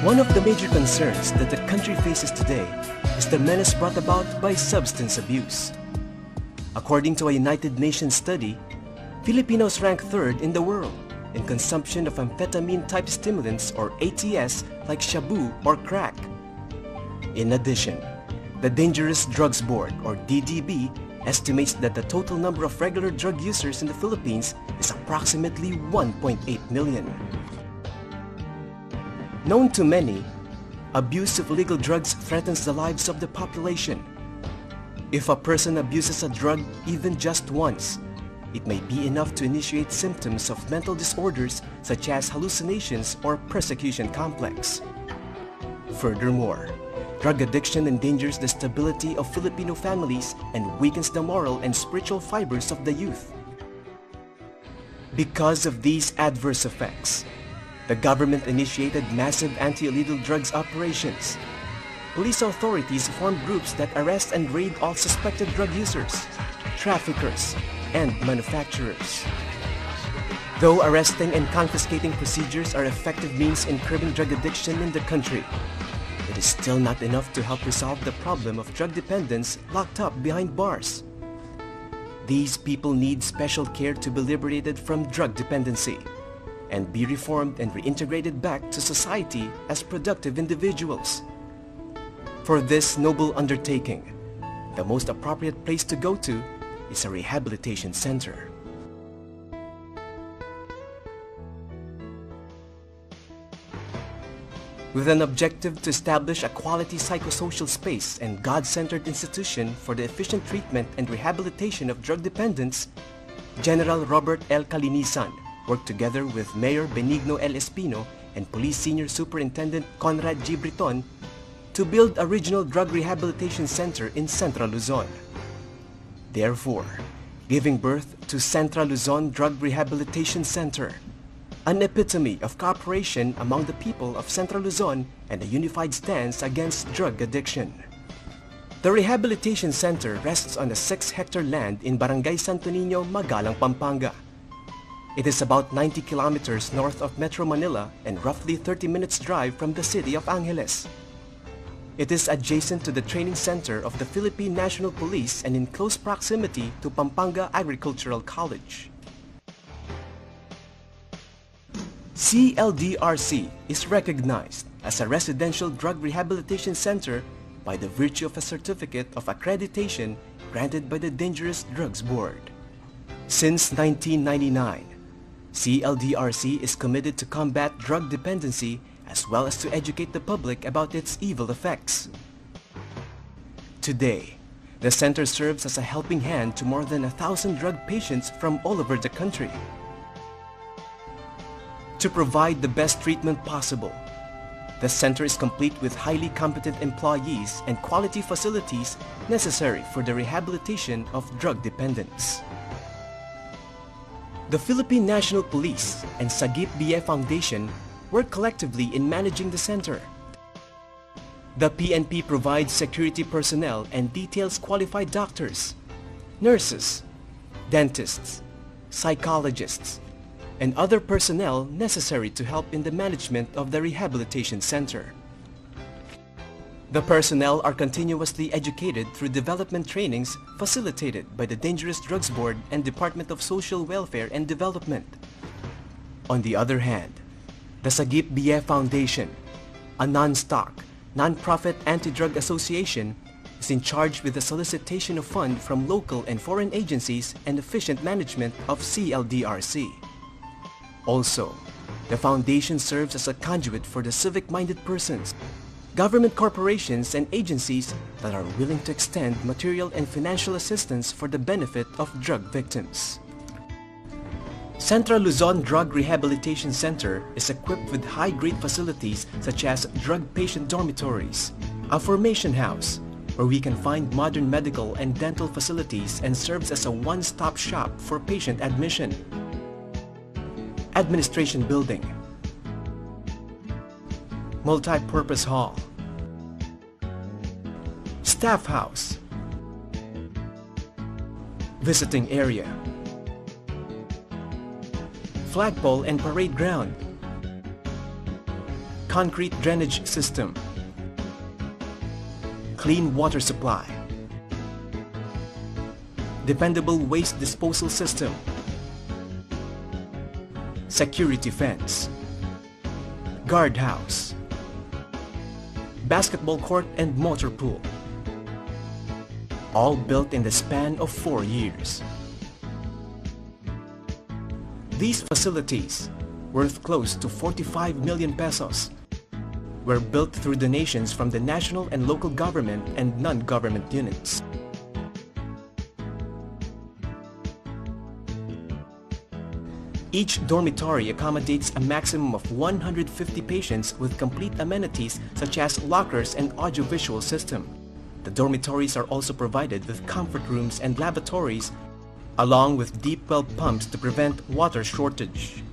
One of the major concerns that the country faces today is the menace brought about by substance abuse. According to a United Nations study, Filipinos rank third in the world in consumption of amphetamine-type stimulants or ATS like shabu or crack. In addition, the Dangerous Drugs Board or DDB estimates that the total number of regular drug users in the Philippines is approximately 1.8 million. Known to many, abuse of illegal drugs threatens the lives of the population. If a person abuses a drug even just once, it may be enough to initiate symptoms of mental disorders such as hallucinations or persecution complex. Furthermore, drug addiction endangers the stability of Filipino families and weakens the moral and spiritual fibers of the youth. Because of these adverse effects, the government initiated massive anti-illegal drugs operations. Police authorities formed groups that arrest and raid all suspected drug users, traffickers, and manufacturers. Though arresting and confiscating procedures are effective means in curbing drug addiction in the country, it is still not enough to help resolve the problem of drug dependence locked up behind bars. These people need special care to be liberated from drug dependency and be reformed and reintegrated back to society as productive individuals. For this noble undertaking, the most appropriate place to go to is a rehabilitation center. With an objective to establish a quality psychosocial space and God-centered institution for the efficient treatment and rehabilitation of drug dependents, General Robert L. Calinisan worked together with Mayor Benigno L. Espino and Police Senior Superintendent Conrad G. Briton to build a regional drug rehabilitation center in Central Luzon. Therefore, giving birth to Central Luzon Drug Rehabilitation Center, an epitome of cooperation among the people of Central Luzon and a unified stance against drug addiction. The Rehabilitation Center rests on a 6-hectare land in Barangay Santo Niño, Magalang, Pampanga. It is about 90 kilometers north of Metro Manila and roughly 30 minutes drive from the city of Angeles. It is adjacent to the training center of the Philippine National Police and in close proximity to Pampanga Agricultural College. CLDRC is recognized as a residential drug rehabilitation center by the virtue of a certificate of accreditation granted by the Dangerous Drugs Board. Since 1999, CLDRC is committed to combat drug dependency as well as to educate the public about its evil effects. Today, the center serves as a helping hand to more than 1,000 drug patients from all over the country. To provide the best treatment possible, the center is complete with highly competent employees and quality facilities necessary for the rehabilitation of drug dependents. The Philippine National Police and Sagip BF Foundation work collectively in managing the center. The PNP provides security personnel and details qualified doctors, nurses, dentists, psychologists, and other personnel necessary to help in the management of the rehabilitation center. The personnel are continuously educated through development trainings facilitated by the Dangerous Drugs Board and Department of Social Welfare and Development. On the other hand, the Sagip BF Foundation, a non-stock, non-profit anti-drug association, is in charge with the solicitation of funds from local and foreign agencies and efficient management of CLDRC. Also, the foundation serves as a conduit for the civic-minded persons, government corporations and agencies that are willing to extend material and financial assistance for the benefit of drug victims. Central Luzon Drug Rehabilitation Center is equipped with high-grade facilities such as drug patient dormitories, a formation house, where we can find modern medical and dental facilities and serves as a one-stop shop for patient admission. Administration building, multi-purpose hall, staff house, visiting area, flagpole and parade ground, concrete drainage system, clean water supply, dependable waste disposal system, security fence, guardhouse, basketball court and motor pool, all built in the span of 4 years. These facilities, worth close to 45 million pesos, were built through donations from the national and local government and non-government units. Each dormitory accommodates a maximum of 150 patients with complete amenities such as lockers and audiovisual system. The dormitories are also provided with comfort rooms and lavatories, along with deep well pumps to prevent water shortage.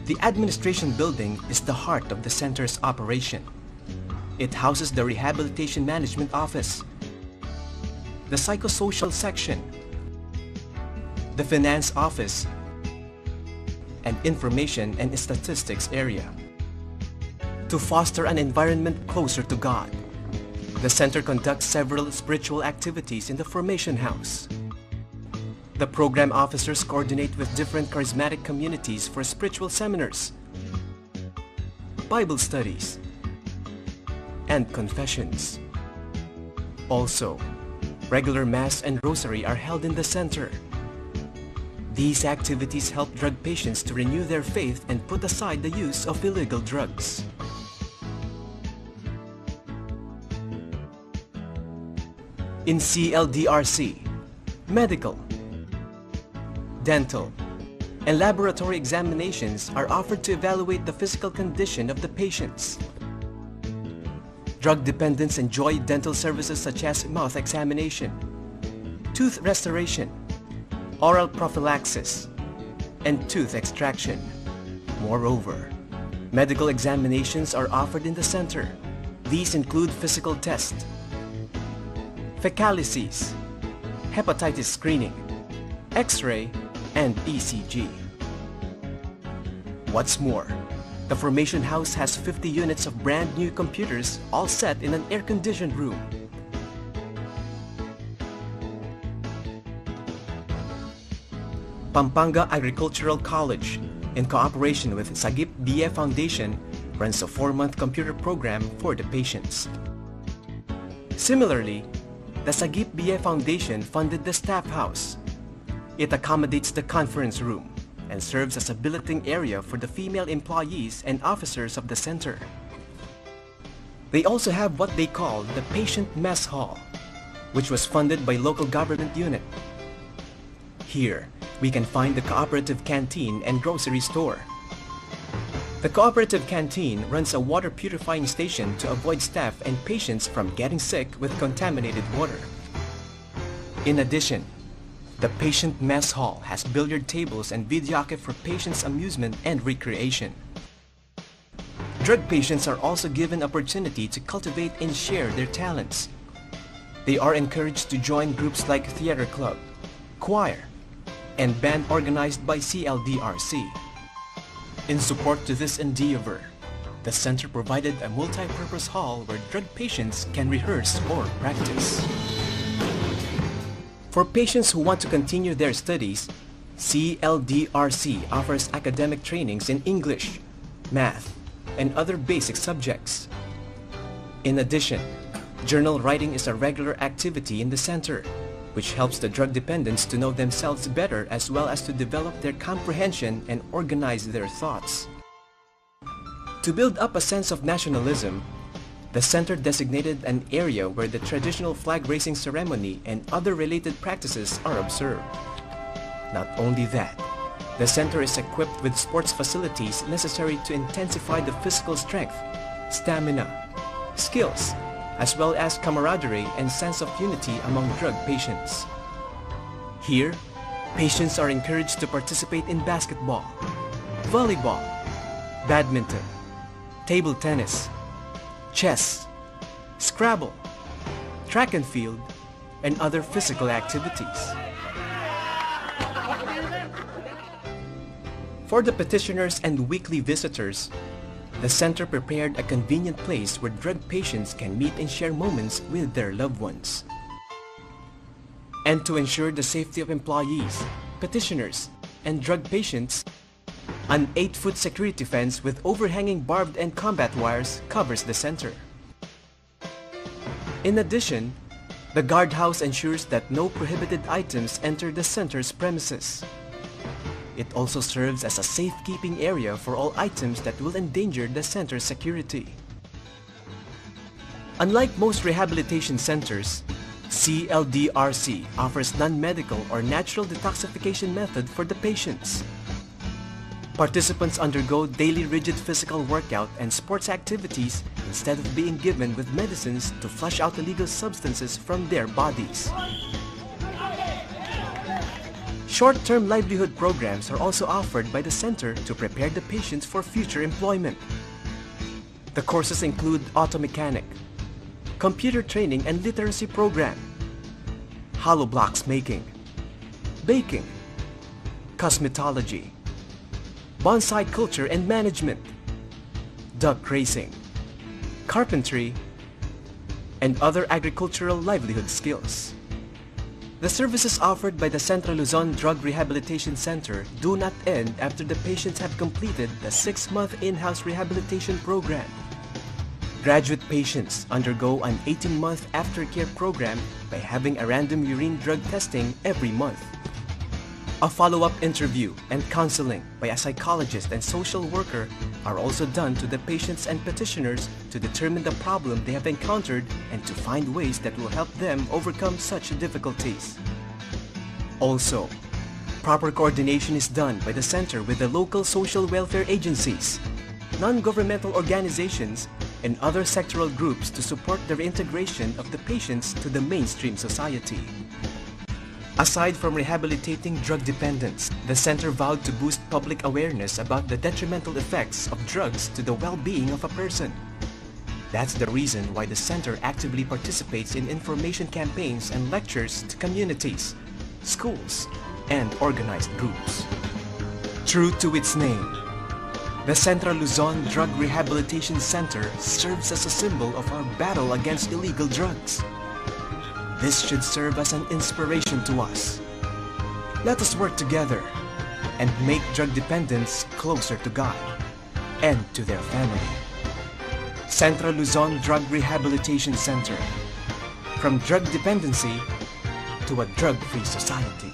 The administration building is the heart of the center's operation. It houses the Rehabilitation Management Office, the Psychosocial Section, the Finance Office, and Information and Statistics area. To foster an environment closer to God, the center conducts several spiritual activities in the Formation House. The program officers coordinate with different charismatic communities for spiritual seminars, Bible studies, and confessions. Also, regular Mass and Rosary are held in the center. These activities help drug patients to renew their faith and put aside the use of illegal drugs. In CLDRC, medical, dental, and laboratory examinations are offered to evaluate the physical condition of the patients. Drug dependents enjoy dental services such as mouth examination, tooth restoration, oral prophylaxis, and tooth extraction. Moreover, medical examinations are offered in the center. These include physical tests, fecalysis, hepatitis screening, X-ray, and ECG. What's more, the Formation House has 50 units of brand new computers all set in an air-conditioned room. Pampanga Agricultural College, in cooperation with Sagip BF Foundation, runs a 4-month computer program for the patients. Similarly, the Sagip BF Foundation funded the Staff House. It accommodates the conference room and serves as a billeting area for the female employees and officers of the center. They also have what they call the Patient Mess Hall, which was funded by local government unit. Here, we can find the cooperative canteen and grocery store. The cooperative canteen runs a water purifying station to avoid staff and patients from getting sick with contaminated water. In addition, the Patient Mess Hall has billiard tables and videoke for patients' amusement and recreation. Drug patients are also given opportunity to cultivate and share their talents. They are encouraged to join groups like theater club, choir, and band organized by CLDRC. In support to this endeavor, the center provided a multi-purpose hall where drug patients can rehearse or practice. For patients who want to continue their studies, CLDRC offers academic trainings in English, math, and other basic subjects. In addition, journal writing is a regular activity in the center, which helps the drug dependents to know themselves better as well as to develop their comprehension and organize their thoughts. To build up a sense of nationalism, the center designated an area where the traditional flag-raising ceremony and other related practices are observed. Not only that, the center is equipped with sports facilities necessary to intensify the physical strength, stamina, skills, as well as camaraderie and sense of unity among drug patients. Here, patients are encouraged to participate in basketball, volleyball, badminton, table tennis, chess, Scrabble, track and field, and other physical activities. For the petitioners and weekly visitors, the center prepared a convenient place where drug patients can meet and share moments with their loved ones. And to ensure the safety of employees, petitioners, and drug patients, an 8-foot security fence with overhanging barbed and combat wires covers the center. In addition, the guardhouse ensures that no prohibited items enter the center's premises. It also serves as a safekeeping area for all items that will endanger the center's security. Unlike most rehabilitation centers, CLDRC offers non-medical or natural detoxification method for the patients. Participants undergo daily rigid physical workout and sports activities instead of being given with medicines to flush out illegal substances from their bodies. Short-term livelihood programs are also offered by the center to prepare the patients for future employment. The courses include auto mechanic, computer training and literacy program, hollow blocks making, baking, cosmetology, bonsai culture and management, duck racing, carpentry, and other agricultural livelihood skills. The services offered by the Central Luzon Drug Rehabilitation Center do not end after the patients have completed the 6-month in-house rehabilitation program. Graduate patients undergo an 18-month aftercare program by having a random urine drug testing every month. A follow-up interview and counseling by a psychologist and social worker are also done to the patients and petitioners to determine the problem they have encountered and to find ways that will help them overcome such difficulties. Also, proper coordination is done by the center with the local social welfare agencies, non-governmental organizations, and other sectoral groups to support the reintegration of the patients to the mainstream society. Aside from rehabilitating drug dependents, the center vowed to boost public awareness about the detrimental effects of drugs to the well-being of a person. That's the reason why the center actively participates in information campaigns and lectures to communities, schools, and organized groups. True to its name, the Central Luzon Drug Rehabilitation Center serves as a symbol of our battle against illegal drugs. This should serve as an inspiration to us. Let us work together and make drug dependents closer to God and to their family. Central Luzon Drug Rehabilitation Center. From drug dependency to a drug-free society.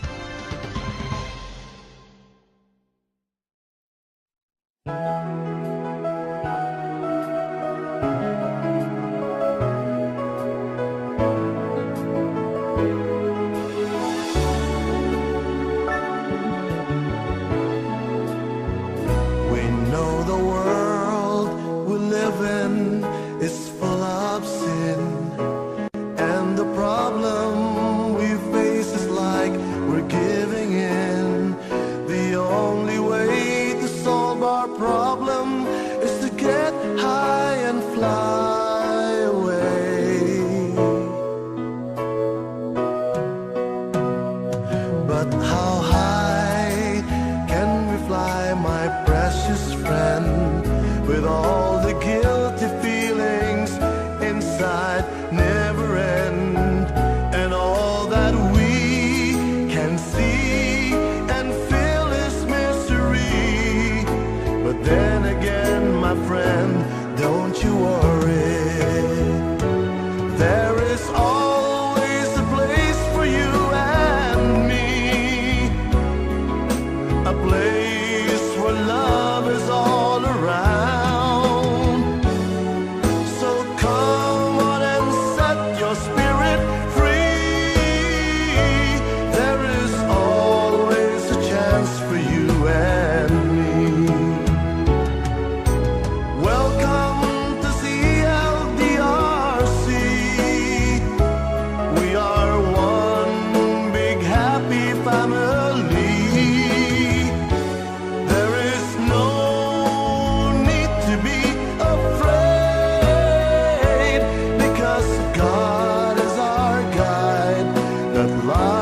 God is our guide that lies